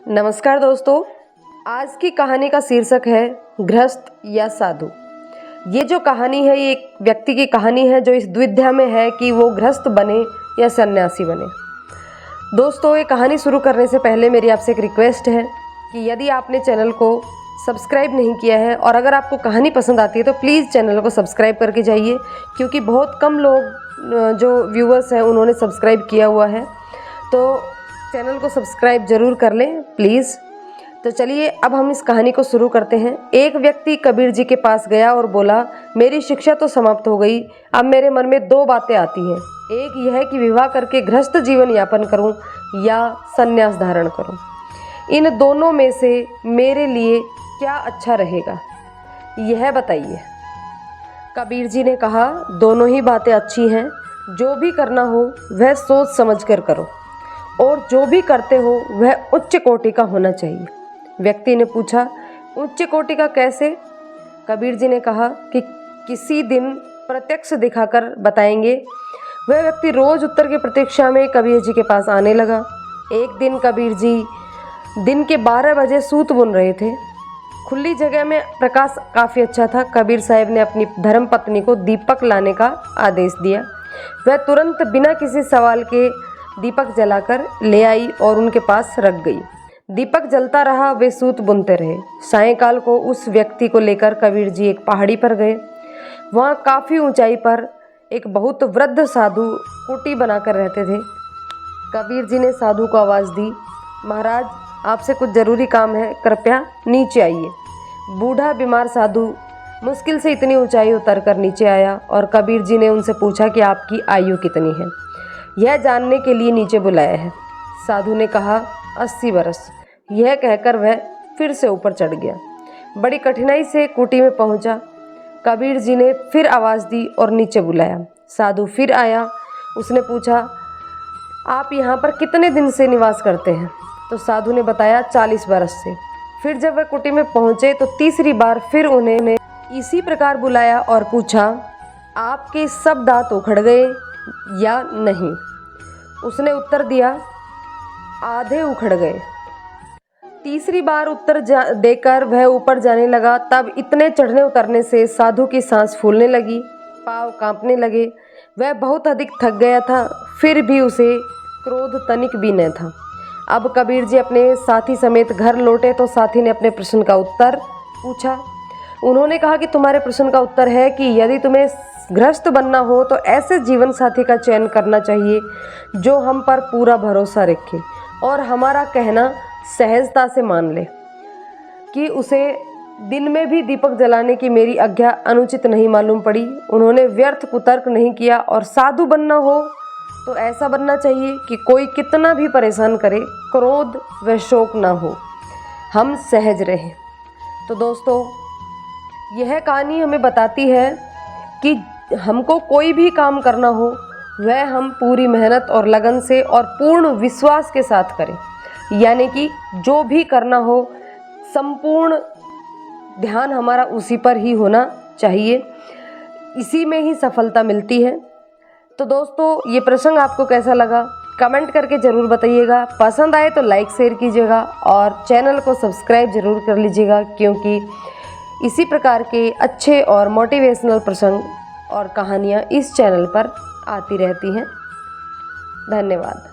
नमस्कार दोस्तों, आज की कहानी का शीर्षक है गृहस्थ या साधु। ये जो कहानी है ये एक व्यक्ति की कहानी है जो इस द्विधा में है कि वो गृहस्थ बने या सन्यासी बने। दोस्तों, ये कहानी शुरू करने से पहले मेरी आपसे एक रिक्वेस्ट है कि यदि आपने चैनल को सब्सक्राइब नहीं किया है और अगर आपको कहानी पसंद आती है तो प्लीज़ चैनल को सब्सक्राइब करके जाइए, क्योंकि बहुत कम लोग जो व्यूअर्स हैं उन्होंने सब्सक्राइब किया हुआ है। तो चैनल को सब्सक्राइब ज़रूर कर लें प्लीज़। तो चलिए अब हम इस कहानी को शुरू करते हैं। एक व्यक्ति कबीर जी के पास गया और बोला, मेरी शिक्षा तो समाप्त हो गई, अब मेरे मन में दो बातें आती हैं। एक यह है कि विवाह करके गृहस्थ जीवन यापन करूं या संन्यास धारण करूं। इन दोनों में से मेरे लिए क्या अच्छा रहेगा, यह बताइए। कबीर जी ने कहा, दोनों ही बातें अच्छी हैं। जो भी करना हो वह सोच समझ कर करो और जो भी करते हो वह उच्च कोटि का होना चाहिए। व्यक्ति ने पूछा, उच्च कोटि का कैसे? कबीर जी ने कहा कि किसी दिन प्रत्यक्ष दिखाकर बताएंगे। वह व्यक्ति रोज उत्तर की प्रतीक्षा में कबीर जी के पास आने लगा। एक दिन कबीर जी दिन के 12 बजे सूत बुन रहे थे। खुली जगह में प्रकाश काफ़ी अच्छा था। कबीर साहब ने अपनी धर्मपत्नी को दीपक लाने का आदेश दिया। वह तुरंत बिना किसी सवाल के दीपक जलाकर ले आई और उनके पास रख गई। दीपक जलता रहा, वे सूत बुनते रहे। सायंकाल को उस व्यक्ति को लेकर कबीर जी एक पहाड़ी पर गए। वहाँ काफ़ी ऊंचाई पर एक बहुत वृद्ध साधु कुटी बनाकर रहते थे। कबीर जी ने साधु को आवाज़ दी, महाराज आपसे कुछ ज़रूरी काम है, कृपया नीचे आइए। बूढ़ा बीमार साधु मुश्किल से इतनी ऊंचाई उतरकर नीचे आया और कबीर जी ने उनसे पूछा कि आपकी आयु कितनी है, यह जानने के लिए नीचे बुलाया है। साधु ने कहा, 80 वर्ष। यह कहकर वह फिर से ऊपर चढ़ गया। बड़ी कठिनाई से कुटी में पहुंचा। कबीर जी ने फिर आवाज़ दी और नीचे बुलाया। साधु फिर आया। उसने पूछा, आप यहाँ पर कितने दिन से निवास करते हैं? तो साधु ने बताया, 40 वर्ष से। फिर जब वह कुटी में पहुँचे तो तीसरी बार फिर उन्हें इसी प्रकार बुलाया और पूछा, आपके सब दांत उखड़ गए या नहीं? उसने उत्तर दिया, आधे उखड़ गए। तीसरी बार उत्तर देकर वह ऊपर जाने लगा। तब इतने चढ़ने उतरने से साधु की सांस फूलने लगी, पाँव कांपने लगे। वह बहुत अधिक थक गया था, फिर भी उसे क्रोध तनिक भी न था। अब कबीर जी अपने साथी समेत घर लौटे तो साथी ने अपने प्रश्न का उत्तर पूछा। उन्होंने कहा कि तुम्हारे प्रश्न का उत्तर है कि यदि तुम्हें गृहस्थ बनना हो तो ऐसे जीवन साथी का चयन करना चाहिए जो हम पर पूरा भरोसा रखे और हमारा कहना सहजता से मान ले। कि उसे दिन में भी दीपक जलाने की मेरी आज्ञा अनुचित नहीं मालूम पड़ी। उन्होंने व्यर्थ कुतर्क नहीं किया और साधु बनना हो तो ऐसा बनना चाहिए कि कोई कितना भी परेशान करे, क्रोध व शोक ना हो, हम सहज रहें। तो दोस्तों, यह कहानी हमें बताती है कि हमको कोई भी काम करना हो वह हम पूरी मेहनत और लगन से और पूर्ण विश्वास के साथ करें। यानी कि जो भी करना हो संपूर्ण ध्यान हमारा उसी पर ही होना चाहिए, इसी में ही सफलता मिलती है। तो दोस्तों, ये प्रसंग आपको कैसा लगा कमेंट करके ज़रूर बताइएगा। पसंद आए तो लाइक शेयर कीजिएगा और चैनल को सब्सक्राइब ज़रूर कर लीजिएगा, क्योंकि इसी प्रकार के अच्छे और मोटिवेशनल प्रसंग और कहानियाँ इस चैनल पर आती रहती हैं। धन्यवाद।